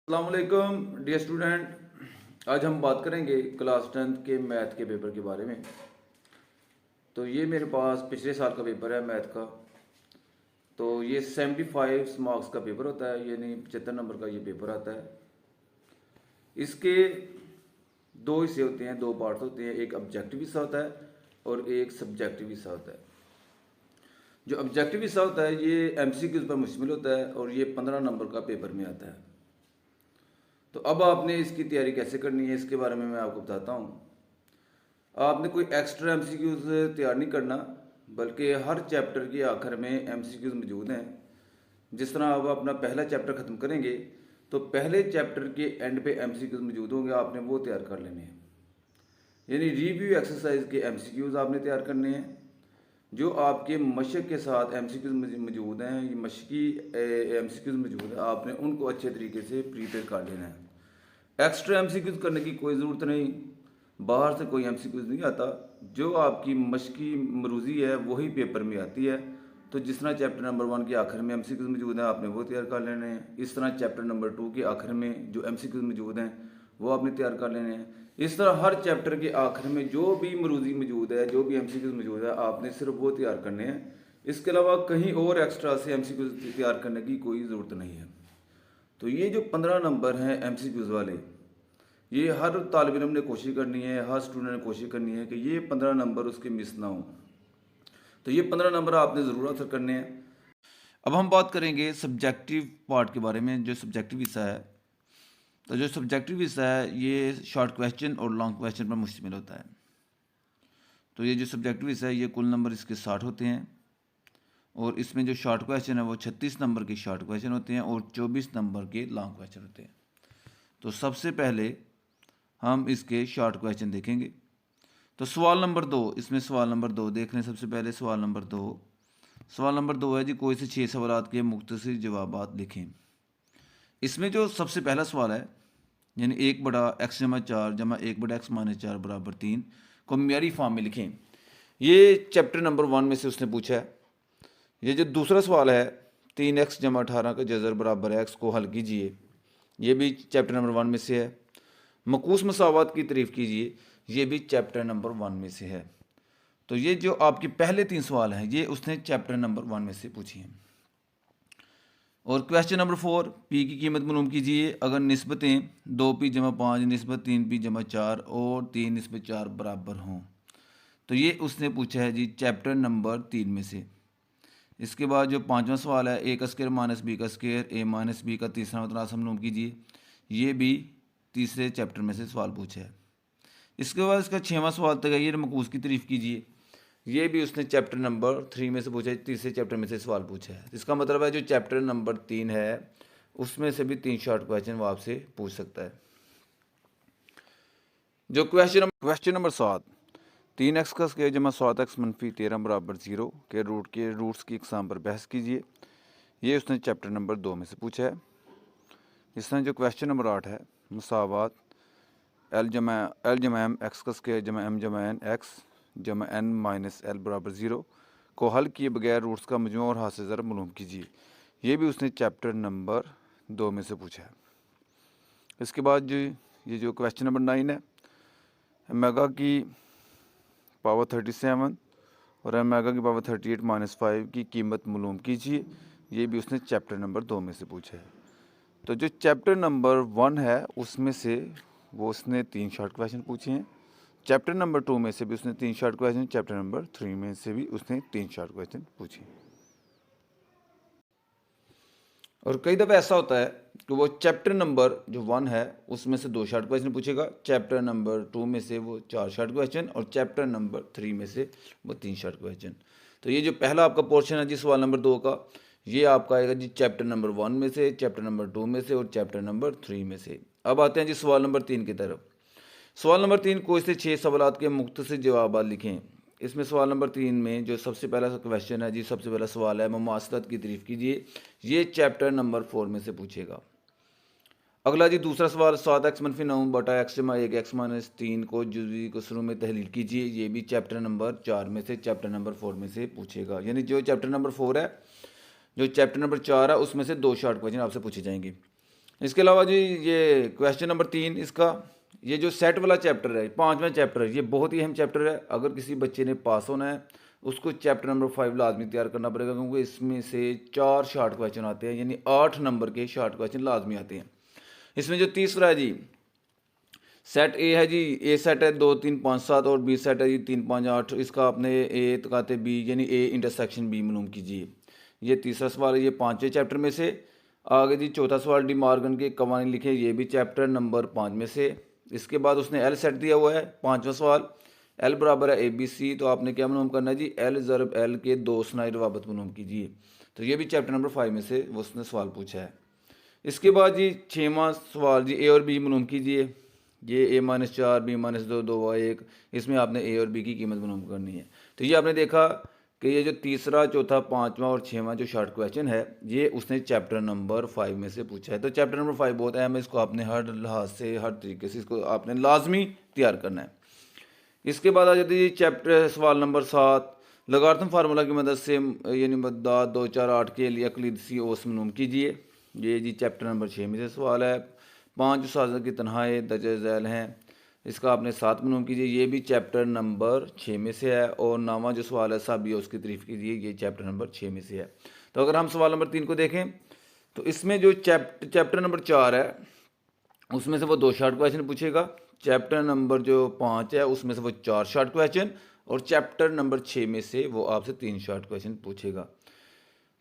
अस्सलामुअलैकुम dear student. आज हम बात करेंगे क्लास 10th के मैथ के पेपर के बारे में। तो ये मेरे पास पिछले साल का पेपर है मैथ का। तो ये 75 मार्क्स का पेपर होता है, यानी 75 नंबर का ये पेपर आता है। इसके दो हिस्से होते हैं, दो पार्ट होते हैं, एक ऑब्जेक्टिव हिस्सा होता है और एक सब्जेक्टिव हिस्सा होता है। जो ऑब्जेक्टिव हिस्सा होता है ये एमसीक्यूज पर मुश्तमिल होता है और ये 15 नंबर का पेपर में आता है। तो अब आपने इसकी तैयारी कैसे करनी है इसके बारे में मैं आपको बताता हूँ। आपने कोई एक्स्ट्रा एमसीक्यूज तैयार नहीं करना, बल्कि हर चैप्टर के आखिर में एमसीक्यूज मौजूद हैं। जिस तरह आप अपना पहला चैप्टर ख़त्म करेंगे तो पहले चैप्टर के एंड पे एमसीक्यूज मौजूद होंगे, आपने वो तैयार कर लेने हैं। यानी रिव्यू एक्सरसाइज के एमसीक्यूज आपने तैयार करने हैं। जो आपके मशक के साथ एमसीक्यूज मौजूद हैं, ये मशकी एमसीक्यूज मौजूद है, आपने उनको अच्छे तरीके से प्रिपेयर कर लेना है। एक्स्ट्रा एमसीक्यूज करने की कोई ज़रूरत नहीं, बाहर से कोई एमसीक्यूज नहीं आता। जो आपकी मशकी मरूजी है वही पेपर में आती है। तो जिस तरह चैप्टर नंबर 1 के आखिर में एमसीक्यूज मौजूद हैं, आपने वो तैयार कर लेने हैं। इस तरह चैप्टर नंबर 2 के आखिर में जो एमसीक्यूज मौजूद हैं वो आपने तैयार कर लेने हैं। इस तरह हर चैप्टर के आखिर में जो भी मरूजी मौजूद है, जो भी एमसीक्यूज मौजूद है, आपने सिर्फ वो तैयार करने हैं। इसके अलावा कहीं और एक्स्ट्रा से एमसीक्यूज तैयार करने की कोई ज़रूरत नहीं है। तो ये जो 15 नंबर हैं एमसीक्यूज वाले, ये हर तालिब इल्म ने कोशिश करनी है, हर स्टूडेंट ने कोशिश करनी है कि ये 15 नंबर उसके मिस ना हो। तो ये 15 नंबर आपने ज़रूर हासिल करने हैं। अब हम बात करेंगे सब्जेक्टिव पार्ट के बारे में, जो सब्जेक्टिव हिस्सा है। तो जो सब्जेक्टिव हिस्सा है ये शॉर्ट क्वेश्चन और लॉन्ग क्वेश्चन पर मुश्तमिल होता है। तो ये जो सब्जेक्टिव हिस्सा है ये कुल नंबर इसके 60 होते हैं और इसमें जो शॉर्ट क्वेश्चन है वो 36 नंबर के शॉर्ट क्वेश्चन होते हैं और 24 नंबर के लॉन्ग क्वेश्चन होते हैं। तो सबसे पहले हम इसके शॉर्ट क्वेश्चन देखेंगे। तो सवाल नंबर 2, इसमें सवाल नंबर 2 देख लें। सबसे पहले सवाल नंबर 2, सवाल नंबर 2 है जी, कोई से 6 सवालात के मुख्तसर जवाबात लिखें। इसमें जो सबसे पहला सवाल है, यानी 1 बटा एक्स जमा 4 जमा 1 बटा एक्स माइनस 4 बराबर 3 को मियारी फॉर्म में लिखें। ये चैप्टर नंबर 1 में से उसने पूछा है। ये जो दूसरा सवाल है, 3x जमा 18 का जज़र बराबर है एक्स को हल कीजिए, ये भी चैप्टर नंबर 1 में से है। मकूस मसावात की तारीफ कीजिए, ये भी चैप्टर नंबर 1 में से है। तो ये जो आपके पहले 3 सवाल हैं ये उसने चैप्टर नंबर 1 में से पूछी हैं। और क्वेश्चन नंबर 4, पी की कीमत मालूम कीजिए अगर निस्बतें 2p जमा 5 निस्बत 3p जमा 4 और 3 निस्बत 4 बराबर हों। तो ये उसने पूछा है जी चैप्टर नंबर 3 में से। इसके बाद जो 5वां सवाल है, ए का स्क्वायर माइनस बी का स्क्वायर ए माइनस बी का तीसरा मतनासब मालूम कीजिए, ये भी तीसरे चैप्टर में से सवाल पूछा है। इसके बाद इसका 6वां सवाल तगय्युर मकूस की तारीफ कीजिए, ये भी उसने चैप्टर नंबर 3 में से पूछा है, तीसरे चैप्टर में से सवाल पूछा है। इसका मतलब है जो चैप्टर नंबर 3 है उसमें से भी 3 शॉर्ट क्वेश्चन वो आपसे पूछ सकता है। जो क्वेश्चन नंबर 7, 3x का स्क्वायर जमा 7x मनफी 13 बराबर 0 के रूट्स की इकसाम पर बहस कीजिए, ये उसने चैप्टर नंबर 2 में से पूछा है। इसमें जो क्वेश्चन नंबर 8 है, मसावात एल जमा एम एक्स का स्क्वायर जमा एम जमा एन एक्स जमा एन माइनस एल बराबर 0 को हल किए बगैर रूट्स का मजमू और हासिल ज़र मालूम कीजिए, ये भी उसने चैप्टर नंबर 2 में से पूछा है। इसके बाद ये जो क्वेश्चन नंबर 9 है, मेगा की पावर 37 और मेगा की पावर 38 माइनस 5 की कीमत मालूम कीजिए, ये भी उसने चैप्टर नंबर 2 में से पूछा है। तो जो चैप्टर नंबर 1 है उसमें से वो उसने 3 शॉर्ट क्वेश्चन पूछे हैं। चैप्टर नंबर 2 में से भी उसने 3 शॉर्ट क्वेश्चन, चैप्टर नंबर 3 में से भी उसने 3 शॉर्ट क्वेश्चन पूछे। और कई दफ़ा ऐसा होता है कि वो चैप्टर नंबर जो 1 है उसमें से 2 शॉर्ट क्वेश्चन पूछेगा, चैप्टर नंबर 2 में से वो 4 शॉर्ट क्वेश्चन और चैप्टर नंबर 3 में से वो 3 शॉर्ट क्वेश्चन। तो ये जो पहला आपका पोर्शन है जी सवाल नंबर 2 का, ये आपका आएगा जी चैप्टर नंबर 1 में से, चैप्टर नंबर 2 में से और चैप्टर नंबर 3 में से। अब आते हैं जी सवाल नंबर 3 की तरफ। सवाल नंबर 3, कोई से 6 सवालात के मुख्तसर जवाब लिखें। इसमें सवाल नंबर 3 में जो सबसे पहला क्वेश्चन है जी, सबसे पहला सवाल है मुमासलत की तारीफ कीजिए, ये चैप्टर नंबर 4 में से पूछेगा। अगला जी दूसरा सवाल, 7x मनफी 9 बटा एक्स जमा 1 एक्स माइनस 3 को जुज़वी कसरों में तहलील कीजिए, ये भी चैप्टर नंबर 4 में से, चैप्टर नंबर 4 में से पूछेगा। यानी जो चैप्टर नंबर 4 है, जो चैप्टर नंबर 4 है उसमें से 2 शॉर्ट क्वेश्चन आपसे पूछे जाएंगे। इसके अलावा जी ये क्वेश्चन नंबर 3 इसका, ये जो सेट वाला चैप्टर है, 5वां चैप्टर है, ये बहुत ही अहम चैप्टर है। अगर किसी बच्चे ने पास होना है उसको चैप्टर नंबर 5 लाजमी तैयार करना पड़ेगा, क्योंकि इसमें से 4 शॉर्ट क्वेश्चन आते हैं, यानी 8 नंबर के शॉर्ट क्वेश्चन लाजमी आते हैं। इसमें जो तीसरा है जी, सेट ए है जी, ए सेट है 2 3 5 7 और बी सेट है जी 3 5 8। इसका आपने ए तकाते बी यानी ए इंटरसेक्शन बी मालूम कीजिए। ये तीसरा सवाल है, ये 5वें चैप्टर में से। आगे जी चौथा सवाल, डी मॉर्गन के कवानीन लिखे, ये भी चैप्टर नंबर 5 में से। इसके बाद उसने एल सेट दिया हुआ है, 5वां सवाल, एल बराबर है ए बी सी। तो आपने क्या मालूम करना है जी, एल ज़रब एल के 2 सनाई रवाबत मालूम कीजिए। तो ये भी चैप्टर नंबर 5 में से वो उसने सवाल पूछा है। इसके बाद जी 6वां सवाल जी, ए और बी मालूम कीजिए। ये a-4 b-2 2 1, इसमें आपने ए और बी की कीमत मालूम करनी है। तो ये आपने देखा कि ये जो तीसरा, चौथा, 5वां और 6वां जो शॉर्ट क्वेश्चन है, ये उसने चैप्टर नंबर 5 में से पूछा है। तो चैप्टर नंबर 5 बहुत अहम है, इसको आपने हर लिहाज से, हर तरीके से इसको आपने लाजमी तैयार करना है। इसके बाद आ जाती है चैप्टर सवाल नंबर 7, लगार्थम फार्मूला की मदद से यानी मदद 2 4 8 के लिए अकलीदसी ओस मालूम कीजिए। ये जी चैप्टर नंबर 6 में से सवाल है। 5 साजा की तनहाई दर्ज झैल हैं, इसका आपने 7 मालूम कीजिए। ये भी चैप्टर नंबर 6 में से है। और नामा जो सवाल है साहब, ये उसकी तारीफ कीजिए, ये चैप्टर नंबर 6 में से है। तो अगर हम सवाल नंबर 3 को देखें तो इसमें जो चैप्टर नंबर 4 है उसमें से वो 2 शॉर्ट क्वेश्चन पूछेगा। चैप्टर नंबर जो 5 है उसमें से वो 4 शॉर्ट क्वेश्चन, और चैप्टर नंबर 6 में से वो आपसे 3 शॉर्ट क्वेश्चन पूछेगा।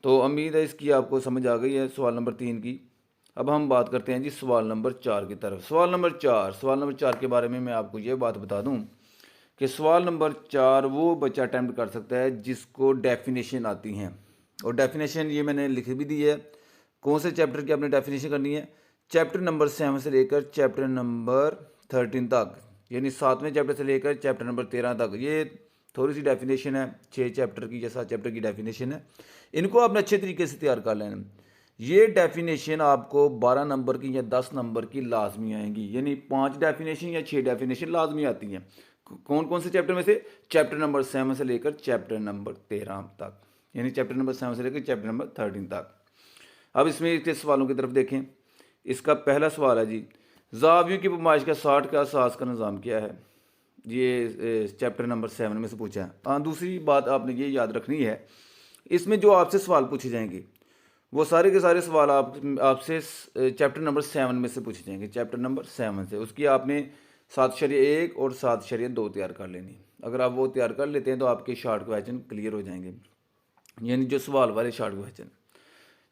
तो उम्मीद है इसकी आपको समझ आ गई है सवाल नंबर 3 की। अब हम बात करते हैं जी सवाल नंबर 4 की तरफ। सवाल नंबर 4 के बारे में मैं आपको ये बात बता दूं कि सवाल नंबर 4 वो बच्चा अटैम्प्ट कर सकता है जिसको डेफिनेशन आती हैं। और डेफिनेशन ये मैंने लिख भी दी है। कौन से चैप्टर की आपने डेफिनेशन करनी है, चैप्टर नंबर 7 से लेकर चैप्टर नंबर 13 तक, यानी 7वें चैप्टर से लेकर चैप्टर नंबर 13 तक। ये थोड़ी सी डेफिनेशन है, 6 चैप्टर की या 7 चैप्टर की डेफिनेशन है। इनको आपने अच्छे तरीके से तैयार कर लेना। ये डेफिनेशन आपको 12 नंबर की या 10 नंबर की लाजमी आएंगी, यानी 5 डेफिनेशन या 6 डेफिनेशन लाजमी आती हैं। कौन कौन से चैप्टर में से, चैप्टर नंबर 7 से लेकर चैप्टर नंबर 13 तक, यानी चैप्टर नंबर 7 से लेकर चैप्टर नंबर 13 तक। अब इसमें इसके सवालों की तरफ देखें। इसका पहला सवाल है जी, ज़ावियों की पैमाइश का 60 का असास का निज़ाम क्या है। ये चैप्टर नंबर 7 में से पूछा है। हाँ, दूसरी बात आपने ये याद रखनी है, इसमें जो आपसे सवाल पूछे जाएंगे वो सारे के सारे सवाल आपसे चैप्टर नंबर 7 में से पूछे जाएंगे। चैप्टर नंबर 7 से उसकी आपने 7.1 और 7.2 तैयार कर लेनी। अगर आप वो तैयार कर लेते हैं तो आपके शॉर्ट क्वेश्चन क्लियर हो जाएंगे, यानी जो सवाल वाले शॉर्ट क्वेश्चन।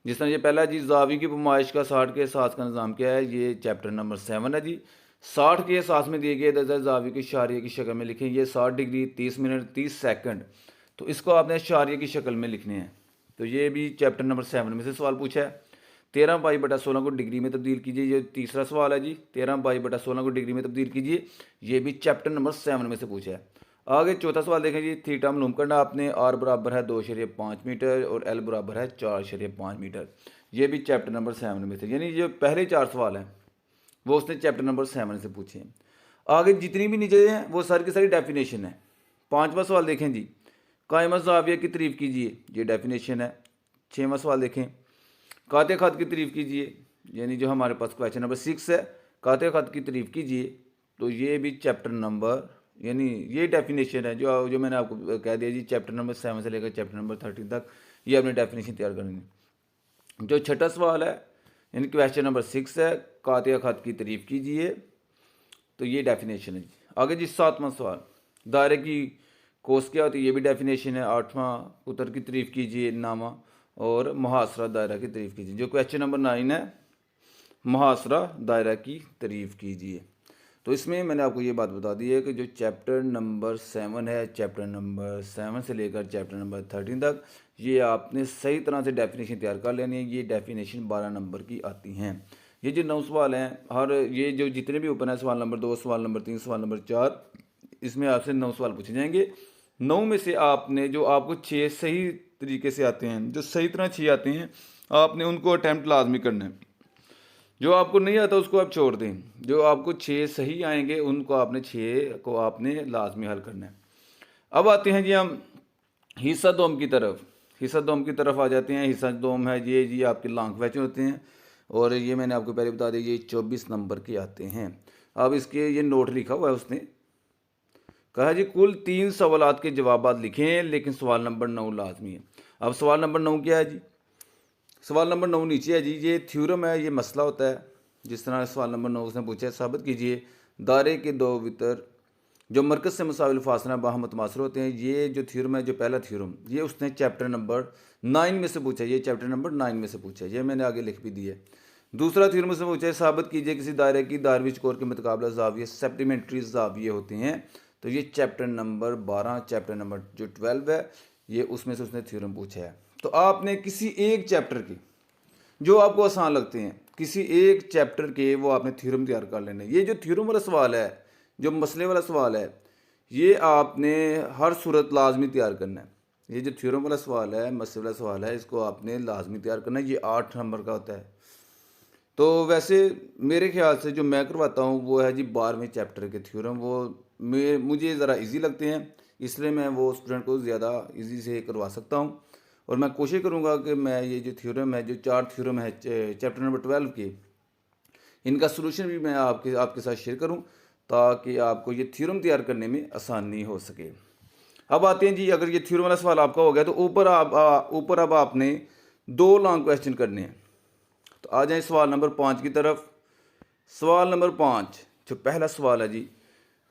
जिस तरह ये पहला जी, ज़ावी की पैमाइश का 60 के एहसास का निज़ाम क्या है, ये चैप्टर नंबर 7 है जी। 60 के एहसास में दिए गए दर्जा ज़ावी की शारिया की शक्ल में लिखें। ये 60 डिग्री 30 मिनट 30 सेकंड, तो इसको आपने शारिया की शक्ल में लिखने हैं। तो ये भी चैप्टर नंबर 7 में से सवाल पूछा है। 13 पाई/16 को डिग्री में तब्दील कीजिए, ये तीसरा सवाल है जी। 13 पाई/16 को डिग्री में तब्दील कीजिए, ये भी चैप्टर नंबर 7 में से पूछा है। आगे चौथा सवाल देखें जी, थीटा मालूम करना आपने। आर बराबर है 2.5 मीटर और एल बराबर है 4.5 मीटर। ये भी चैप्टर नंबर 7 में से, यानी जो पहले 4 सवाल हैं वो उसने चैप्टर नंबर 7 से पूछे हैं। आगे जितनी भी नीचे हैं वो सारी की सारी डेफिनेशन है। 5वां सवाल देखें जी, कायम ज़ाविया की तारीफ़ कीजिए, ये डेफिनेशन है। 6वां सवाल देखें, काते खत की तारीफ़ कीजिए, यानी जो हमारे पास क्वेश्चन नंबर 6 है, काते खत की तारीफ़ कीजिए। तो ये भी चैप्टर नंबर, यानी ये डेफिनेशन है जो मैंने आपको कह दिया जी, चैप्टर नंबर 7 से लेकर चैप्टर नंबर 13 तक ये आपने डेफिनेशन तैयार करनी है। जो छठा सवाल है, यानी क्वेश्चन नंबर 6 है, काते खत की तारीफ़ कीजिए, तो ये डेफिनेशन है जी। आगे जी 7वां सवाल, दायरे की कोस क्या होती है, ये भी डेफिनेशन है। 8वां, पुत्र की तारीफ़ कीजिए नामा, और मुहासरा दायरा की तारीफ़ कीजिए। जो क्वेश्चन नंबर 9 है, मुहासरा दायरा की तारीफ़ कीजिए। तो इसमें मैंने आपको ये बात बता दी है कि जो चैप्टर नंबर 7 है, चैप्टर नंबर 7 से लेकर चैप्टर नंबर 13 तक, ये आपने सही तरह से डेफिनेशन तैयार कर लेनी है। ये डेफिनेशन 12 नंबर की आती हैं। ये जो 9 सवाल हैं, हर ये जो जितने भी ओपन है, सवाल नंबर 2, सवाल नंबर 3, सवाल नंबर 4, इसमें आपसे 9 सवाल पूछे जाएंगे। 9 में से आपने जो आपको 6 सही तरीके से आते हैं, जो सही तरह 6 आते हैं, आपने उनको अटैम्प्ट लाजमी करना है। जो आपको नहीं आता उसको आप छोड़ दें। जो आपको 6 सही आएंगे उनको आपने 6 को आपने लाजमी हल करना है। अब आते हैं जी हम हिस्सा दोम की तरफ। हिस्सा दोम की तरफ आ जाते हैं। हिस्सा दोम है ये जी, आपके लॉन्ग क्वेश्चन होते हैं। और ये मैंने आपको पहले बता दिया, ये 24 नंबर के आते हैं। अब इसके ये नोट लिखा हुआ है, उसने कहा जी कुल 3 सवालात के जवाब लिखें, लेकिन सवाल नंबर 9 लाजमी है। अब सवाल नंबर 9 क्या है जी? सवाल नंबर 9 नीचे है जी, ये थ्योरम है, ये मसला होता है। जिस तरह सवाल नंबर 9 उसने पूछा है, साबित कीजिए दायरे के दो वितर जो मरकज से मुसाविल फासला बाहम मुतमासिल होते हैं। ये जो थ्योरम है, जो पहला थ्योरम, ये उसने चैप्टर नंबर 9 में से पूछा है। ये चैप्टर नंबर 9 में से पूछा है, ये मैंने आगे लिख भी दिया है। दूसरा थ्योरम उसने पूछा है, साबित कीजिए किसी दायरे की दायरवी चौकोर के मुतकाबला जाविये सप्लीमेंट्री जाविये होते हैं। तो ये चैप्टर नंबर 12, चैप्टर नंबर जो 12 है, ये उसमें से उसने थ्योरम पूछा है। तो आपने किसी एक चैप्टर की जो आपको आसान लगते हैं, किसी एक चैप्टर के वो आपने थ्योरम तैयार कर लेने। ये जो थ्योरम वाला सवाल है, जो मसले वाला सवाल है, ये आपने हर सूरत लाजमी तैयार करना है। ये जो थ्योरम वाला सवाल है, मसले वाला सवाल है, इसको आपने लाजमी तैयार करना है। ये 8 नंबर का होता है। तो वैसे मेरे ख्याल से जो मैं करवाता हूँ वो है जी 12वें चैप्टर के थ्योरम। वो मुझे ज़रा इजी लगते हैं, इसलिए मैं वो स्टूडेंट को ज़्यादा इजी से करवा सकता हूँ। और मैं कोशिश करूँगा कि मैं ये जो थ्योरम है, जो 4 थ्योरम है चैप्टर नंबर 12 के, इनका सोल्यूशन भी मैं आपके साथ शेयर करूँ, ताकि आपको ये थ्योरम तैयार करने में आसानी हो सके। अब आते हैं जी, अगर ये थ्योरम वाला सवाल आपका हो गया तो ऊपर अब आपने 2 लॉन्ग क्वेश्चन करने हैं। तो आ जाए सवाल नंबर 5 की तरफ। सवाल नंबर 5 जो पहला सवाल है जी,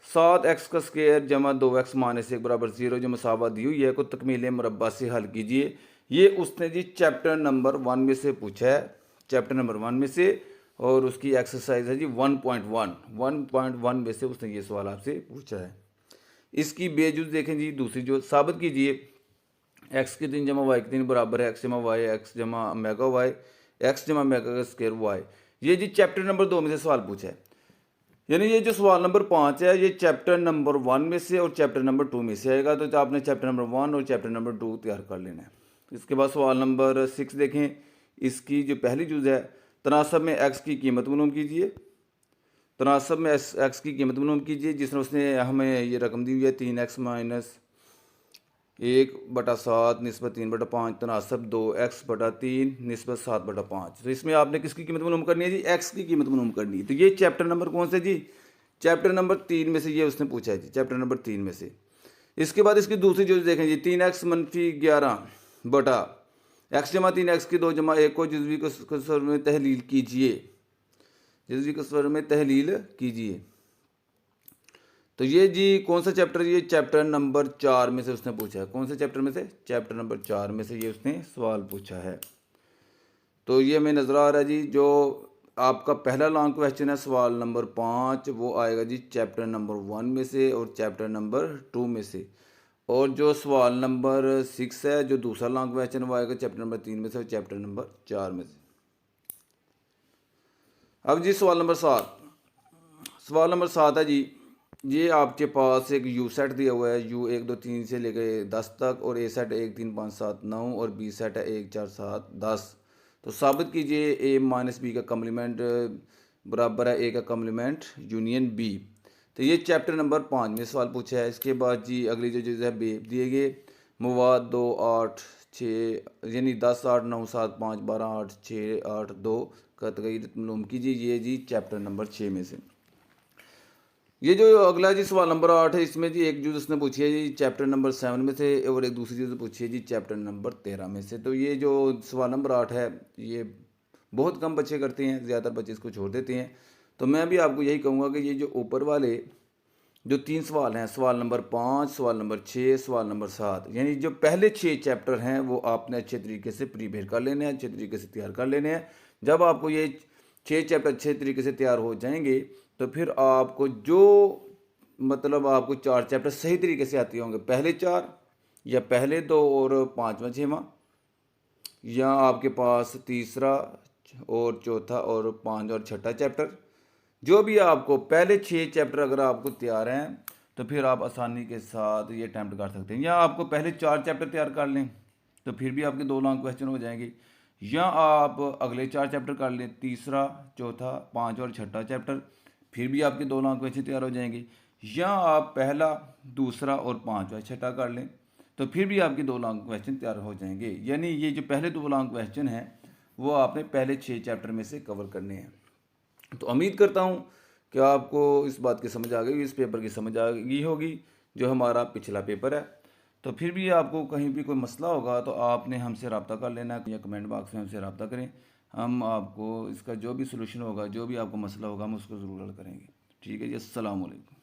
7x का स्क्वायर जमा 2x माइनस 1 बराबर 0 जो मसावा दी हुई है को तकमील मुरब्बा से हल कीजिए। ये उसने जी चैप्टर नंबर 1 में से पूछा है, चैप्टर नंबर 1 में से, और उसकी एक्सरसाइज है जी 1.1 में से उसने ये सवाल आपसे पूछा है। इसकी बेजुज देखें जी, दूसरी जो साबित कीजिए x की 3 जमा वाई की 3 बराबर है x जमा वाई एक्स जमा मेगा वाई एक्स जमा मेगा का स्क्वायर वाई। ये जी चैप्टर नंबर 2 में से सवाल पूछा है। यानी ये जो सवाल नंबर 5 है, ये चैप्टर नंबर 1 में से और चैप्टर नंबर 2 में से आएगा। तो आपने चैप्टर नंबर 1 और चैप्टर नंबर 2 तैयार कर लेना है। इसके बाद सवाल नंबर 6 देखें। इसकी जो पहली जुज है, तनासब में x की कीमत मालूम कीजिए। तनासब में x की कीमत मालूम कीजिए, जिसने उसने हमें ये रकम दी हुई है 3x माइनस 1/7 निस्बत 3/5 तनासब 2x/3 निस्बत 7/5। तो इसमें आपने किसकी कीमत मालूम करनी है जी? x की कीमत मालूम करनी है। तो ये चैप्टर नंबर कौन से जी? चैप्टर नंबर 3 में से ये उसने पूछा है जी, चैप्टर नंबर 3 में से। इसके बाद इसकी दूसरी जो देखें जी, 3x मनफी 11 बटा x जमा 3x की 2 जमा 1 को जुज़वी कसर में तहलील कीजिए। जुज़वी कसर में तहलील कीजिए। तो ये जी कौन सा चैप्टर? ये चैप्टर नंबर 4 में से उसने पूछा है। कौन से चैप्टर में से? चैप्टर नंबर 4 में से ये उसने सवाल पूछा है। तो ये हमें नज़र आ रहा है जी, जो आपका पहला लॉन्ग क्वेश्चन है सवाल नंबर 5, वो आएगा जी चैप्टर नंबर 1 में से और चैप्टर नंबर 2 में से। और जो सवाल नंबर 6 है, जो दूसरा लॉन्ग क्वेश्चन, वो आएगा चैप्टर नंबर 3 में से और चैप्टर नंबर 4 में से। अब जी सवाल नंबर 7। सवाल नंबर 7 है जी, ये आपके पास एक यू सेट दिया हुआ है, यू 1 2 3 से लेकर 10 तक, और ए सेट 1 3 5 7 9 और बी सेट है 1 4 7 10। तो साबित कीजिए ए माइनस बी का कम्प्लीमेंट बराबर है ए का कम्प्लीमेंट यूनियन बी। तो ये चैप्टर नंबर 5 में सवाल पूछा है। इसके बाद जी अगली जो चीज़ है, बे दिए गए मवाद 2 8 6 यानी 10 8 9 7 5 12 8 6 8 2 का तगयीर मालूम कीजिए। ये जी चैप्टर नंबर 6 में से। ये जो अगला जी सवाल नंबर 8 है, इसमें जी एक चीज़ उसने पूछी है जी चैप्टर नंबर 7 में से, और एक दूसरी चीज़ पूछी है जी चैप्टर नंबर 13 में से। तो ये जो सवाल नंबर 8 है, ये बहुत कम बच्चे करते हैं, ज़्यादातर बच्चे इसको छोड़ देते हैं। तो मैं भी आपको यही कहूँगा कि ये जो ऊपर वाले जो 3 सवाल हैं, सवाल नंबर 5, सवाल नंबर 6, सवाल नंबर 7, यानी जो पहले 6 चैप्टर हैं वो आपने अच्छे तरीके से प्रिपेयर कर लेने हैं, अच्छे तरीके से तैयार कर लेने हैं। जब आपको ये 6 चैप्टर अच्छे तरीके से तैयार हो जाएंगे, तो फिर आपको जो मतलब आपको 4 चैप्टर सही तरीके से आते होंगे, पहले 4 या पहले 2 और 5वां 6वां, या आपके पास तीसरा और चौथा और 5 और 6ठा चैप्टर, जो भी आपको पहले 6 चैप्टर अगर आपको तैयार हैं, तो फिर आप आसानी के साथ ये अटैम्प्ट कर सकते हैं। या आपको पहले 4 चैप्टर तैयार कर लें, तो फिर भी आपके 2 लॉन्ग क्वेश्चन हो जाएंगे। या आप अगले 4 चैप्टर कर लें, तीसरा चौथा 5 और 6ठा चैप्टर, फिर भी आपके 2 लॉन्ग क्वेश्चन तैयार हो जाएंगे। या आप पहला दूसरा और 5वां 6ठा कर लें, तो फिर भी आपके 2 लॉन्ग क्वेश्चन तैयार हो जाएंगे। यानी ये जो पहले 2 लॉन्ग क्वेश्चन हैं, वो आपने पहले 6 चैप्टर में से कवर करने हैं। तो उम्मीद करता हूँ कि आपको इस बात की समझ आ गई, इस पेपर की समझ आ गई होगी जो हमारा पिछला पेपर है। तो फिर भी आपको कहीं भी कोई मसला होगा तो आपने हमसे रब्ता कर लेना है या कमेंट बॉक्स में हमसे रब्ता करें। हम आपको इसका जो भी सलूशन होगा, जो भी आपको मसला होगा, हम उसको ज़रूर हल करेंगे। ठीक है जी, अस्सलाम वालेकुम।